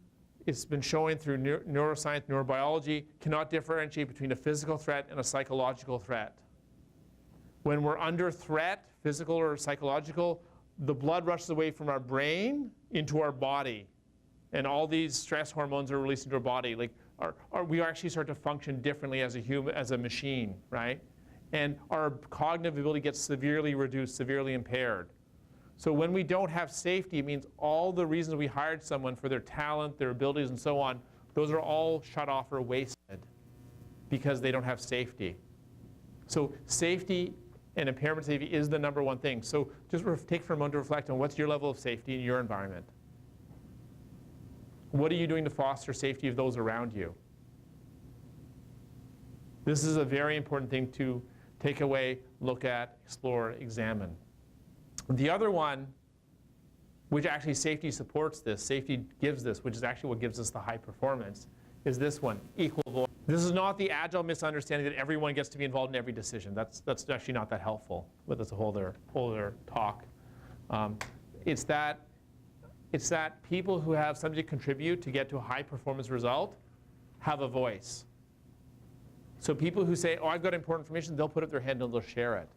it's been showing through neuroscience, neurobiology, cannot differentiate between a physical threat and a psychological threat. When we're under threat, physical or psychological, the blood rushes away from our brain into our body. And all these stress hormones are released into our body. Like we actually start to function differently as a human, as a machine, right? And our cognitive ability gets severely reduced, severely impaired. So when we don't have safety, it means all the reasons we hired someone for their talent, their abilities, and so on, those are all shut off or wasted because they don't have safety. So safety and impairment safety is the number one thing. So just take for a moment to reflect on what's your level of safety in your environment. What are you doing to foster safety of those around you? This is a very important thing to take away, look at, explore, examine. The other one, which actually safety supports this, safety gives this, which is actually what gives us the high performance, is this one, equal voice. This is not the Agile misunderstanding that everyone gets to be involved in every decision. That's actually not that helpful, but that's a whole other talk. It's that people who have something to contribute to get to a high performance result have a voice. So people who say, oh, I've got important information, they'll put up their hand and they'll share it.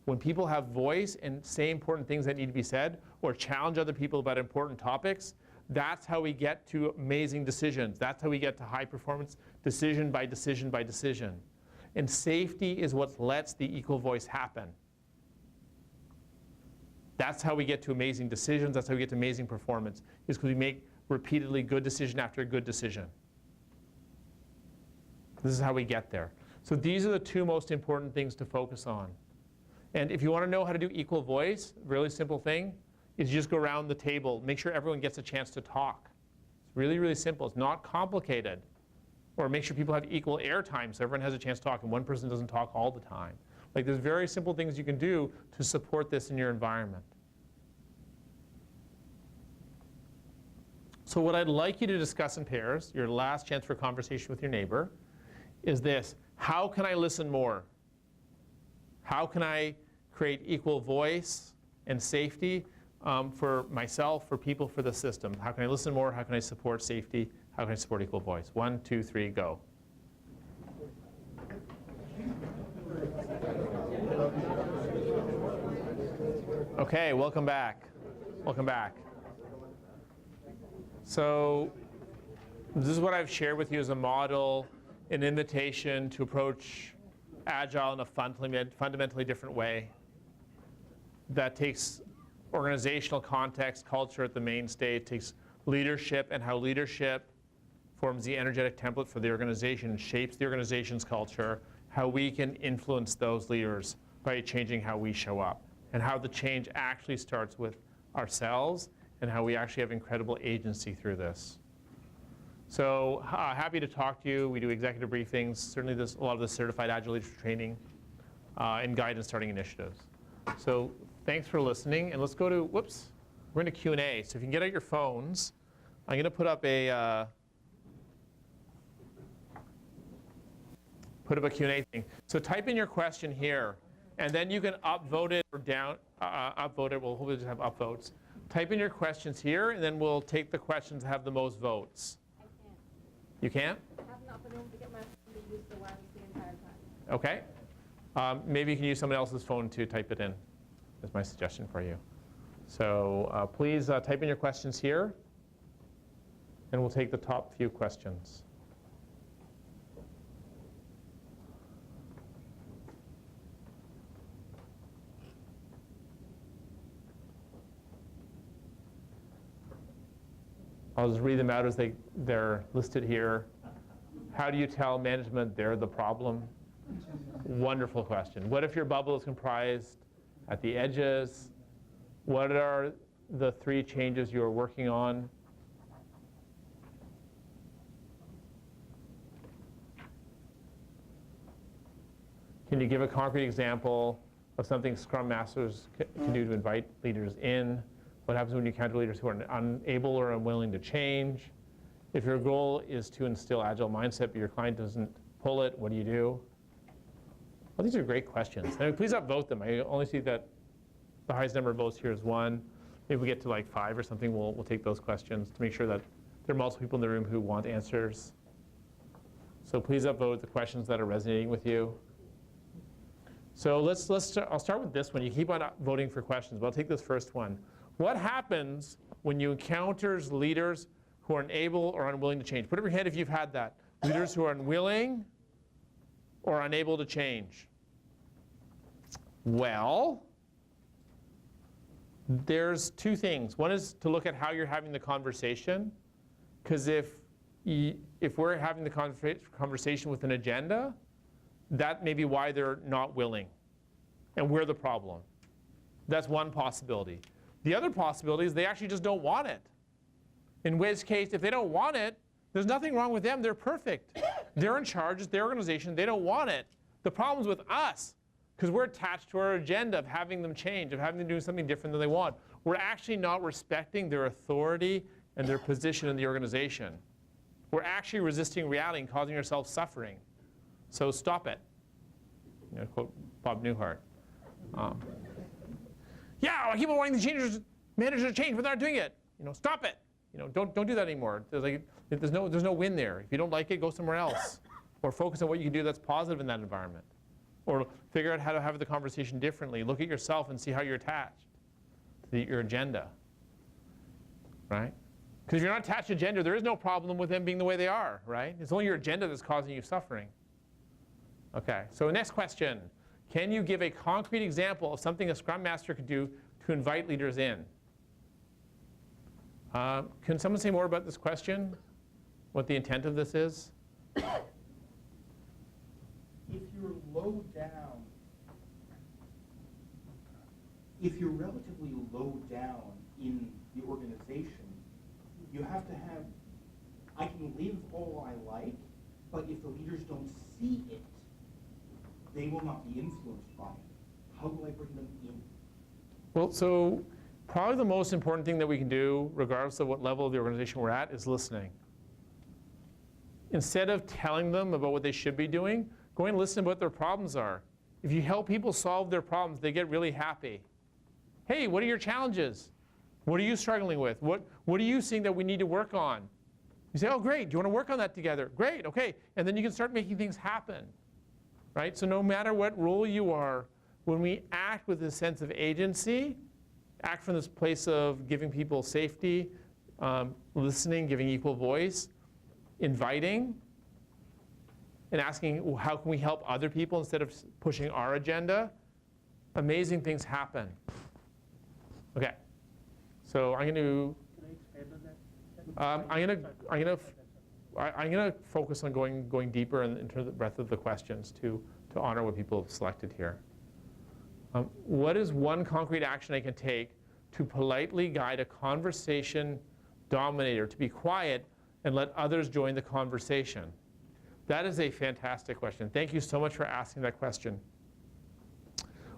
When people have voice and say important things that need to be said or challenge other people about important topics, that's how we get to amazing decisions. That's how we get to high performance decision by decision by decision. And safety is what lets the equal voice happen. That's how we get to amazing decisions. That's how we get to amazing performance, is because we make repeatedly good decision after good decision. This is how we get there. So these are the two most important things to focus on. And if you want to know how to do equal voice, really simple thing is you just go around the table, make sure everyone gets a chance to talk. It's really, really simple. It's not complicated. Or make sure people have equal airtime so everyone has a chance to talk and one person doesn't talk all the time. Like there's very simple things you can do to support this in your environment. So what I'd like you to discuss in pairs, your last chance for conversation with your neighbor, is this: how can I listen more? How can I create equal voice and safety for myself, for people, for the system? How can I listen more? How can I support safety? How can I support equal voice? 1, 2, 3, go. Okay, welcome back. Welcome back. So this is what I've shared with you as a model, an invitation to approach Agile in a fundamentally different way that takes organizational context, culture at the mainstay, it takes leadership and how leadership forms the energetic template for the organization and shapes the organization's culture, how we can influence those leaders by changing how we show up, and how the change actually starts with ourselves and how we actually have incredible agency through this. So happy to talk to you. We do executive briefings. Certainly there's a lot of the certified Agile leadership training and guidance starting initiatives. So thanks for listening. And let's go to, whoops, we're into Q&A. So if you can get out your phones, I'm going to put up a Q&A thing. So type in your question here, and then you can upvote it or down, upvote it. We'll hopefully just have upvotes. Type in your questions here, and then we'll take the questions that have the most votes. You can't? I have not been able to get my phone to use the wireless the entire time. Okay. Maybe you can use someone else's phone to type it in. That's my suggestion for you. So please type in your questions here, and we'll take the top few questions. I'll just read them out as they're listed here. How do you tell management they're the problem? Wonderful question. What if your bubble is comprised at the edges? What are the 3 changes you're working on? Can you give a concrete example of something Scrum Masters can do to invite leaders in? What happens when you encounter leaders who are unable or unwilling to change? If your goal is to instill Agile mindset, but your client doesn't pull it, what do you do? Well, these are great questions. And please upvote them. I only see that the highest number of votes here is 1. Maybe we get to like 5 or something, we'll take those questions to make sure that there are multiple people in the room who want answers. So please upvote the questions that are resonating with you. So I'll start with this one. You keep on voting for questions, but I'll take this first one. What happens when you encounter leaders who are unable or unwilling to change? Put up your hand if you've had that. Leaders who are unwilling or unable to change. Well, there's 2 things. One is to look at how you're having the conversation, because if we're having the conversation with an agenda, that may be why they're not willing, and we're the problem. That's one possibility. The other possibility is they actually just don't want it. In which case, if they don't want it, there's nothing wrong with them. They're perfect. They're in charge. It's their organization. They don't want it. The problem's with us, because we're attached to our agenda of having them change, of having them do something different than they want. We're actually not respecting their authority and their position in the organization. We're actually resisting reality and causing ourselves suffering. So stop it. You know, quote Bob Newhart. Yeah, I keep on wanting the managers to change, but they're not doing it. You know, stop it. You know, don't do that anymore. There's no win there. If you don't like it, go somewhere else, or focus on what you can do that's positive in that environment, or figure out how to have the conversation differently. Look at yourself and see how you're attached to your agenda, right? Because if you're not attached to agenda, there is no problem with them being the way they are, right? It's only your agenda that's causing you suffering. Okay, so next question. Can you give a concrete example of something a Scrum Master could do to invite leaders in? Can someone say more about this question? What the intent of this is? If you're low down, if you're relatively low down in the organization, you have to have, I can live all I like, but if the leaders don't see it, they will not be influenced by it. How do I bring them in? Well, so probably the most important thing that we can do, regardless of what level of the organization we're at, is listening. Instead of telling them about what they should be doing, go and listen to what their problems are. If you help people solve their problems, they get really happy. Hey, what are your challenges? What are you struggling with? What are you seeing that we need to work on? You say, oh, great. Do you want to work on that together? Great. OK. And then you can start making things happen. Right? So no matter what role you are, when we act with a sense of agency, act from this place of giving people safety, listening, giving equal voice, inviting, and asking, well, how can we help other people instead of pushing our agenda, amazing things happen. OK. So I'm going to. Can I expand on that? I'm going to focus on going deeper into the breadth of the questions to honor what people have selected here. What is one concrete action I can take to politely guide a conversation dominator to be quiet and let others join the conversation? That is a fantastic question. Thank you so much for asking that question.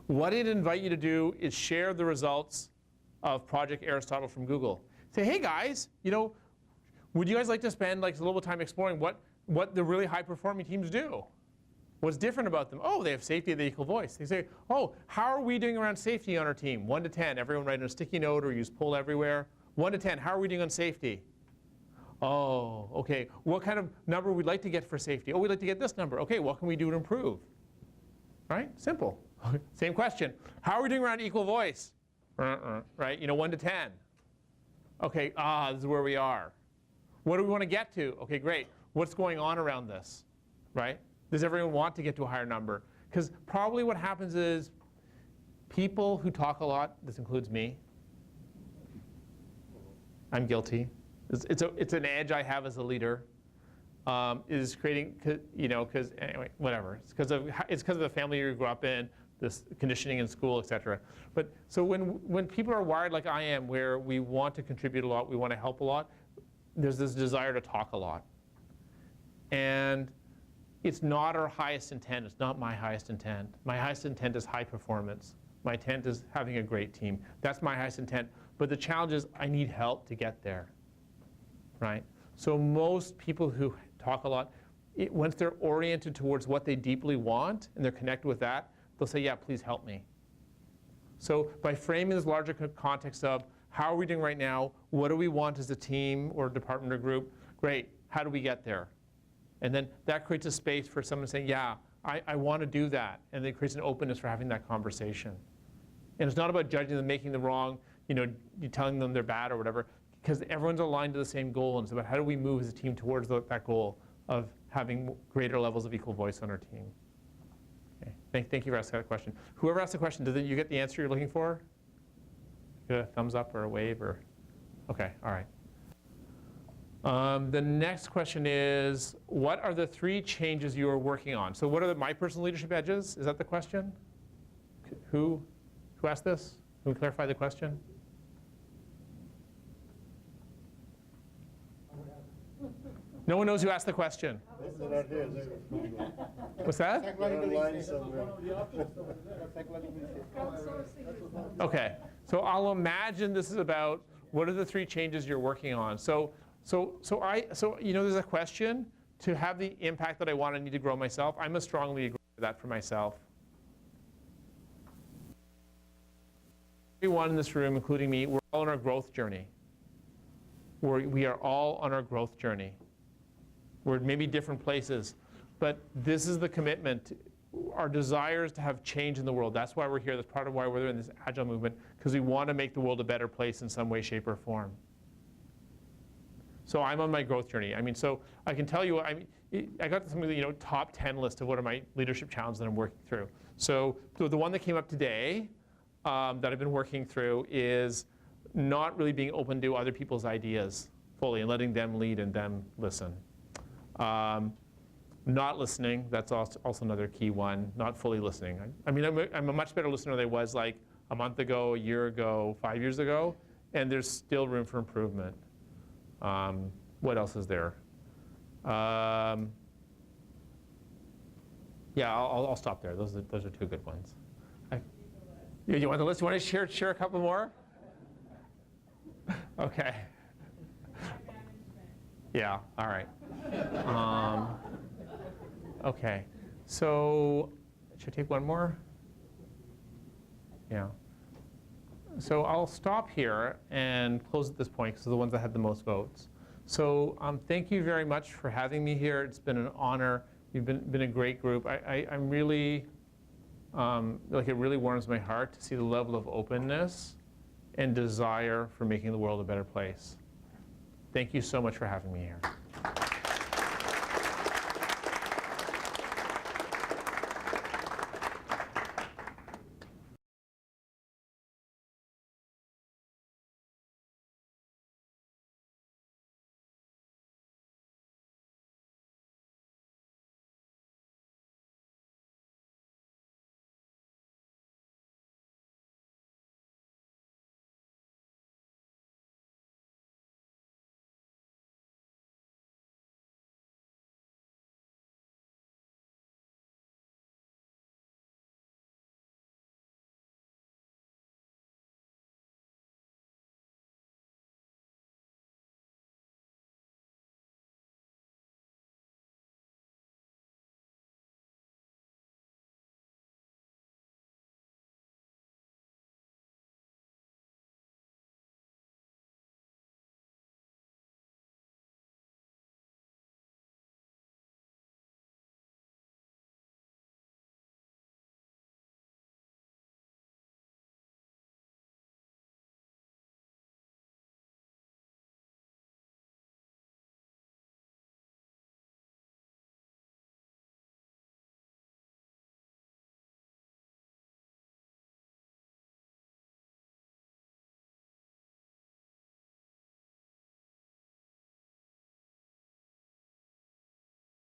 What I'd invite you to do is share the results of Project Aristotle from Google. Say, hey guys, you know, would you guys like to spend like a little time exploring what the really high-performing teams do? What's different about them? Oh, they have safety, they equal voice. They say, oh, how are we doing around safety on our team? 1 to 10. Everyone write on a sticky note or use poll everywhere. 1 to 10. How are we doing on safety? Oh, OK. What kind of number we'd like to get for safety? Oh, we'd like to get this number. OK, what can we do to improve? Right? Simple. Same question. How are we doing around equal voice? Right? You know, 1 to 10. OK, this is where we are. What do we want to get to? OK, great. What's going on around this? Right? Does everyone want to get to a higher number? Because probably what happens is people who talk a lot, this includes me. I'm guilty. It's an edge I have as a leader. Is creating, you know, because anyway, whatever. It's because of the family you grew up in, this conditioning in school, et cetera. But so when people are wired like I am, where we want to contribute a lot, we want to help a lot, there's this desire to talk a lot. And it's not our highest intent. It's not my highest intent. My highest intent is high performance. My intent is having a great team. That's my highest intent. But the challenge is I need help to get there, right? So most people who talk a lot, once they're oriented towards what they deeply want and they're connected with that, they'll say, yeah, please help me. So by framing this larger context of how are we doing right now, what do we want as a team or department or group, great, how do we get there? And then that creates a space for someone saying, yeah, I want to do that. And it creates an openness for having that conversation. And it's not about judging them, making them wrong, you telling them they're bad or whatever, because everyone's aligned to the same goal. And it's about how do we move as a team towards that goal of having greater levels of equal voice on our team. Okay. Thank you for asking that question. Whoever asked the question, did you get the answer you're looking for? Get a thumbs up or a wave or? Okay, all right. The next question is, what are the 3 changes you are working on? So what are my personal leadership edges? Is that the question? Who asked this? Can we clarify the question? No one knows who asked the question. What's that? Okay, so I'll imagine this is about what are the 3 changes you're working on. So there's a question to have the impact that I want. I need to grow myself. I must strongly agree with that for myself. Everyone in this room, including me, we're all on our growth journey. We are all on our growth journey. We're maybe different places, but this is the commitment. Our desire is to have change in the world. That's why we're here. That's part of why we're in this Agile movement, because we want to make the world a better place in some way, shape, or form. So I'm on my growth journey. So I can tell you, I got some of the top 10 list of what are my leadership challenges that I'm working through. So the one that came up today that I've been working through is not really being open to other people's ideas fully and letting them lead and them listen. Not listening, that's also another key one, not fully listening. I'm a much better listener than I was like a month ago, a year ago, 5 years ago, and there's still room for improvement. What else is there? Yeah, I'll stop there. Those are 2 good ones. You want the list? You want to share a couple more? Okay. Yeah, all right. Okay, so should I take one more? Yeah. So I'll stop here and close at this point because they're the ones that had the most votes. So thank you very much for having me here. It's been an honor. You've been a great group. I'm really, it really warms my heart to see the level of openness and desire for making the world a better place. Thank you so much for having me here.